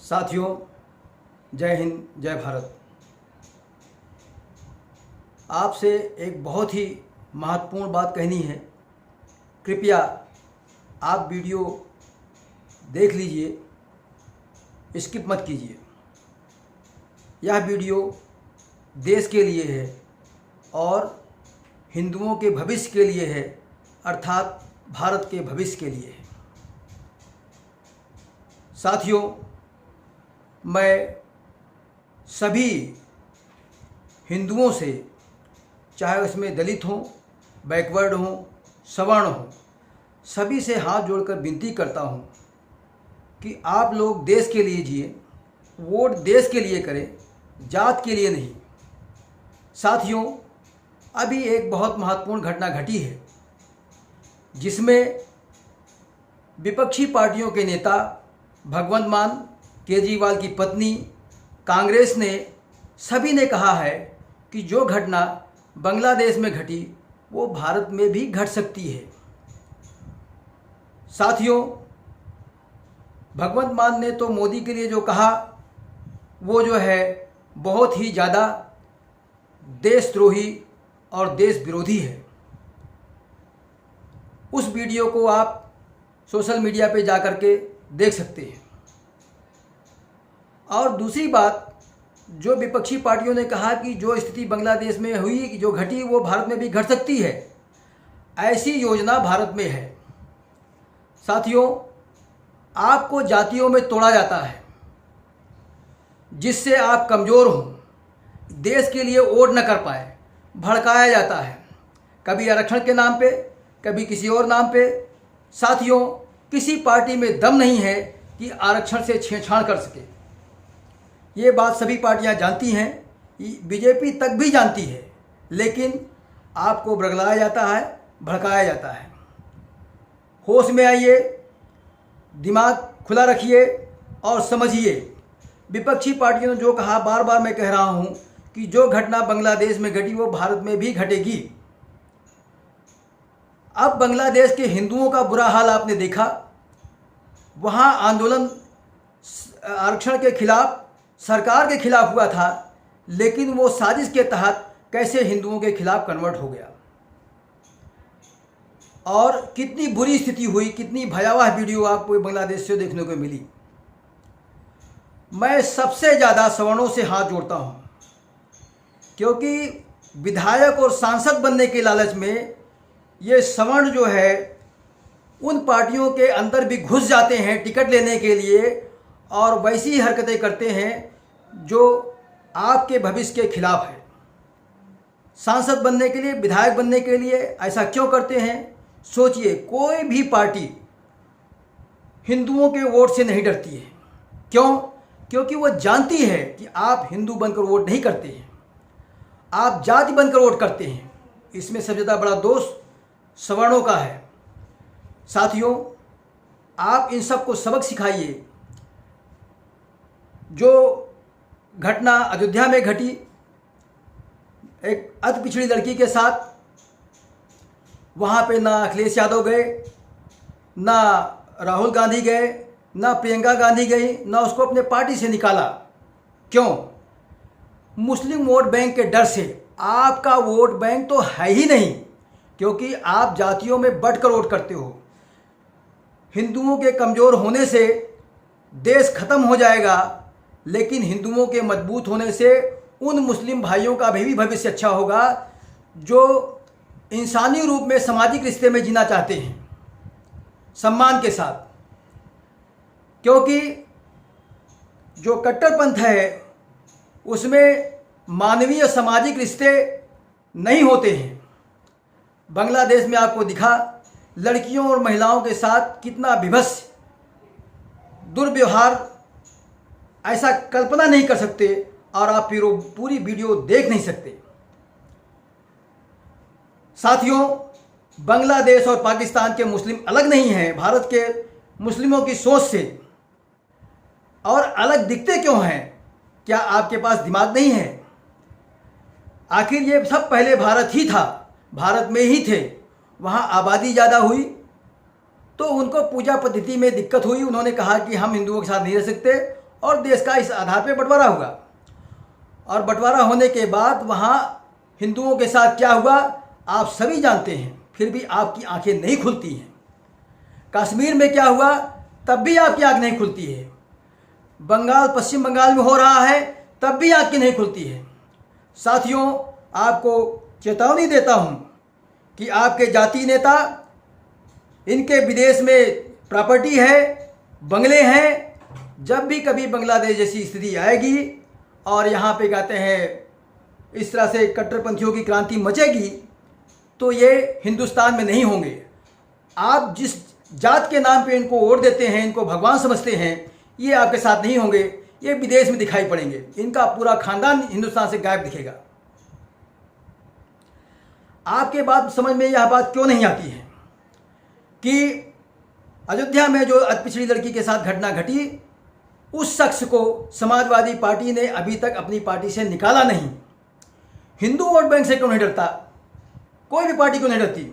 साथियों, जय हिंद, जय भारत। आपसे एक बहुत ही महत्वपूर्ण बात कहनी है। कृपया आप वीडियो देख लीजिए, स्किप मत कीजिए। यह वीडियो देश के लिए है और हिंदुओं के भविष्य के लिए है, अर्थात भारत के भविष्य के लिए है। साथियों, मैं सभी हिंदुओं से, चाहे उसमें दलित हों, बैकवर्ड हों, सवर्ण हों, सभी से हाथ जोड़कर विनती करता हूं कि आप लोग देश के लिए जिए, वोट देश के लिए करें, जात के लिए नहीं। साथियों, अभी एक बहुत महत्वपूर्ण घटना घटी है जिसमें विपक्षी पार्टियों के नेता भगवंत मान, केजरीवाल की पत्नी, कांग्रेस ने, सभी ने कहा है कि जो घटना बांग्लादेश में घटी वो भारत में भी घट सकती है। साथियों, भगवंत मान ने तो मोदी के लिए जो कहा वो जो है बहुत ही ज़्यादा देशद्रोही और देश विरोधी है। उस वीडियो को आप सोशल मीडिया पे जा कर के देख सकते हैं। और दूसरी बात, जो विपक्षी पार्टियों ने कहा कि जो स्थिति बांग्लादेश में हुई, जो घटी, वो भारत में भी घट सकती है, ऐसी योजना भारत में है। साथियों, आपको जातियों में तोड़ा जाता है जिससे आप कमज़ोर हों, देश के लिए वोट न कर पाए, भड़काया जाता है, कभी आरक्षण के नाम पे, कभी किसी और नाम पे। साथियों, किसी पार्टी में दम नहीं है कि आरक्षण से छेड़छाड़ कर सके। ये बात सभी पार्टियां जानती हैं, बीजेपी तक भी जानती है, लेकिन आपको बरगलाया जाता है, भड़काया जाता है। होश में आइए, दिमाग खुला रखिए और समझिए। विपक्षी पार्टियों ने जो कहा, बार बार मैं कह रहा हूं कि जो घटना बांग्लादेश में घटी वो भारत में भी घटेगी। अब बांग्लादेश के हिंदुओं का बुरा हाल आपने देखा। वहाँ आंदोलन आरक्षण के खिलाफ, सरकार के खिलाफ हुआ था, लेकिन वो साजिश के तहत कैसे हिंदुओं के खिलाफ कन्वर्ट हो गया और कितनी बुरी स्थिति हुई, कितनी भयावह वीडियो आपको बांग्लादेश से देखने को मिली। मैं सबसे ज़्यादा सवर्णों से हाथ जोड़ता हूँ, क्योंकि विधायक और सांसद बनने के लालच में ये सवर्ण जो है उन पार्टियों के अंदर भी घुस जाते हैं टिकट लेने के लिए और वैसी हरकतें करते हैं जो आपके भविष्य के खिलाफ है। सांसद बनने के लिए, विधायक बनने के लिए ऐसा क्यों करते हैं? सोचिए, कोई भी पार्टी हिंदुओं के वोट से नहीं डरती है। क्यों? क्योंकि वो जानती है कि आप हिंदू बनकर वोट नहीं करते हैं, आप जाति बनकर वोट करते हैं। इसमें सबसे ज़्यादा बड़ा दोष सवर्णों का है। साथियों, आप इन सबको सबक सिखाइए। जो घटना अयोध्या में घटी, एक अति पिछड़ी लड़की के साथ, वहाँ पे ना अखिलेश यादव गए, ना राहुल गांधी गए, ना प्रियंका गांधी गई, ना उसको अपने पार्टी से निकाला। क्यों? मुस्लिम वोट बैंक के डर से। आपका वोट बैंक तो है ही नहीं, क्योंकि आप जातियों में बंटकर वोट करते हो। हिंदुओं के कमज़ोर होने से देश खत्म हो जाएगा, लेकिन हिंदुओं के मजबूत होने से उन मुस्लिम भाइयों का भी भविष्य अच्छा होगा जो इंसानी रूप में सामाजिक रिश्ते में जीना चाहते हैं, सम्मान के साथ। क्योंकि जो कट्टरपंथ है उसमें मानवीय सामाजिक रिश्ते नहीं होते हैं। बांग्लादेश में आपको दिखा, लड़कियों और महिलाओं के साथ कितना विभत्स दुर्व्यवहार, ऐसा कल्पना नहीं कर सकते और आप फिर पूरी वीडियो देख नहीं सकते। साथियों, बांग्लादेश और पाकिस्तान के मुस्लिम अलग नहीं हैं भारत के मुस्लिमों की सोच से। और अलग दिखते क्यों हैं? क्या आपके पास दिमाग नहीं है? आखिर ये सब पहले भारत ही था, भारत में ही थे। वहाँ आबादी ज़्यादा हुई तो उनको पूजा पद्धति में दिक्कत हुई। उन्होंने कहा कि हम हिंदुओं के साथ नहीं रह सकते और देश का इस आधार पे बंटवारा हुआ। और बंटवारा होने के बाद वहाँ हिंदुओं के साथ क्या हुआ आप सभी जानते हैं, फिर भी आपकी आंखें नहीं खुलती हैं। कश्मीर में क्या हुआ तब भी आपकी आंख नहीं खुलती है। बंगाल, पश्चिम बंगाल में हो रहा है तब भी आंखें नहीं खुलती है। साथियों, आपको चेतावनी देता हूँ कि आपके जाति नेता, इनके विदेश में प्रॉपर्टी है, बंगले हैं, जब भी कभी बांग्लादेश जैसी स्थिति आएगी और यहाँ पे कहते हैं इस तरह से कट्टरपंथियों की क्रांति मचेगी, तो ये हिंदुस्तान में नहीं होंगे। आप जिस जात के नाम पे इनको वोट देते हैं, इनको भगवान समझते हैं, ये आपके साथ नहीं होंगे, ये विदेश में दिखाई पड़ेंगे। इनका पूरा खानदान हिंदुस्तान से गायब दिखेगा। आपके बात समझ में यह बात क्यों नहीं आती है कि अयोध्या में जो अति पिछड़ी लड़की के साथ घटना घटी, उस शख्स को समाजवादी पार्टी ने अभी तक अपनी पार्टी से निकाला नहीं। हिंदू वोट बैंक से क्यों नहीं डरता? कोई भी पार्टी क्यों नहीं डरती?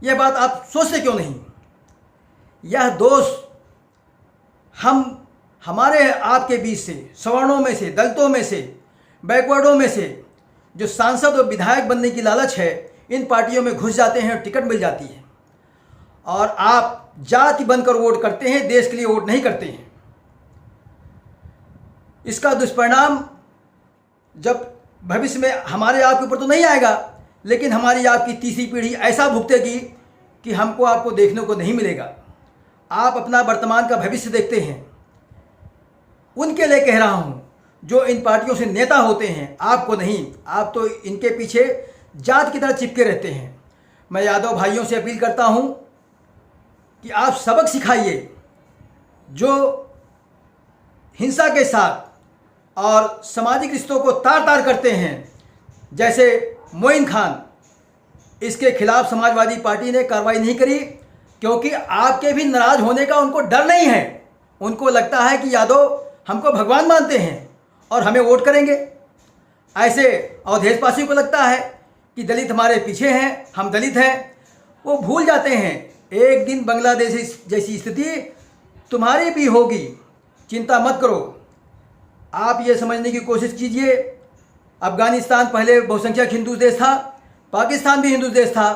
यह बात आप सोचते क्यों नहीं? यह दोष हमारे आपके बीच से, सवर्णों में से, दलितों में से, बैकवर्डों में से जो सांसद और विधायक बनने की लालच है, इन पार्टियों में घुस जाते हैं और टिकट मिल जाती है। और आप जाति बनकर वोट करते हैं, देश के लिए वोट नहीं करते हैं। इसका दुष्परिणाम जब भविष्य में हमारे आपके ऊपर तो नहीं आएगा, लेकिन हमारी आपकी तीसरी पीढ़ी ऐसा भुगतेगी कि हमको आपको देखने को नहीं मिलेगा। आप अपना वर्तमान का भविष्य देखते हैं। उनके लिए कह रहा हूं जो इन पार्टियों से नेता होते हैं, आपको नहीं। आप तो इनके पीछे जात की तरह चिपके रहते हैं। मैं यादव भाइयों से अपील करता हूं कि आप सबक सिखाइए। जो हिंसा के साथ और सामाजिक रिश्तों को तार तार करते हैं, जैसे मोइन खान, इसके खिलाफ समाजवादी पार्टी ने कार्रवाई नहीं करी क्योंकि आपके भी नाराज होने का उनको डर नहीं है। उनको लगता है कि यादव हमको भगवान मानते हैं और हमें वोट करेंगे। ऐसे अवधेश पासी को लगता है कि दलित हमारे पीछे हैं, हम दलित हैं। वो भूल जाते हैं एक दिन बांग्लादेश जैसी स्थिति तुम्हारी भी होगी, चिंता मत करो। आप ये समझने की कोशिश कीजिए, अफगानिस्तान पहले बहुसंख्यक हिंदू देश था, पाकिस्तान भी हिंदू देश था,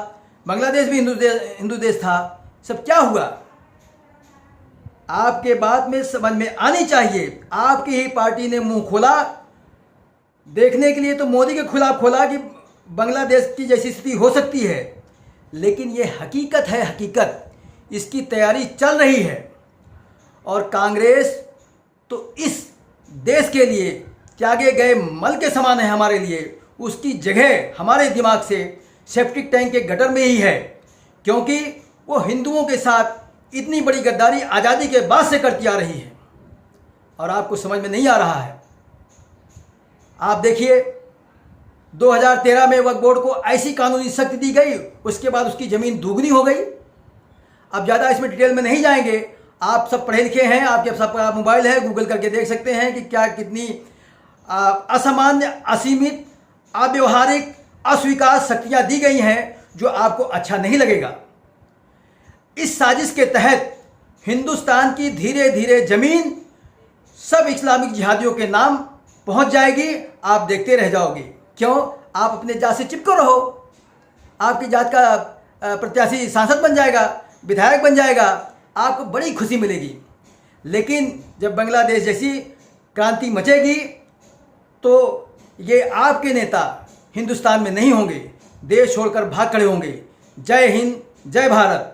बांग्लादेश भी हिंदू देश था। सब क्या हुआ? आपके बात में समझ में आनी चाहिए। आपकी ही पार्टी ने मुंह खोला देखने के लिए, तो मोदी के खिलाफ खोला कि बांग्लादेश की जैसी स्थिति हो सकती है, लेकिन ये हकीकत है, हकीकत। इसकी तैयारी चल रही है और कांग्रेस तो इस देश के लिए त्यागे गए मल के समान है हमारे लिए। उसकी जगह हमारे दिमाग से सेप्टिक टैंक के गटर में ही है, क्योंकि वो हिंदुओं के साथ इतनी बड़ी गद्दारी आज़ादी के बाद से करती आ रही है और आपको समझ में नहीं आ रहा है। आप देखिए 2013 में वक्फ बोर्ड को ऐसी कानूनी शक्ति दी गई, उसके बाद उसकी ज़मीन दुगनी हो गई। अब ज़्यादा इसमें डिटेल में नहीं जाएंगे। आप सब पढ़े लिखे हैं, आपके सबका मोबाइल है, गूगल करके देख सकते हैं कि क्या कितनी असामान्य, असीमित, अव्यवहारिक, अस्वीकार शक्तियाँ दी गई हैं, जो आपको अच्छा नहीं लगेगा। इस साजिश के तहत हिंदुस्तान की धीरे धीरे ज़मीन सब इस्लामिक जिहादियों के नाम पहुंच जाएगी। आप देखते रह जाओगे। क्यों? आप अपने जात से चिपको रहो। आपकी जात का प्रत्याशी सांसद बन जाएगा, विधायक बन जाएगा, आपको बड़ी खुशी मिलेगी। लेकिन जब बांग्लादेश जैसी क्रांति मचेगी तो ये आपके नेता हिंदुस्तान में नहीं होंगे, देश छोड़कर भाग खड़े होंगे। जय हिंद, जय भारत।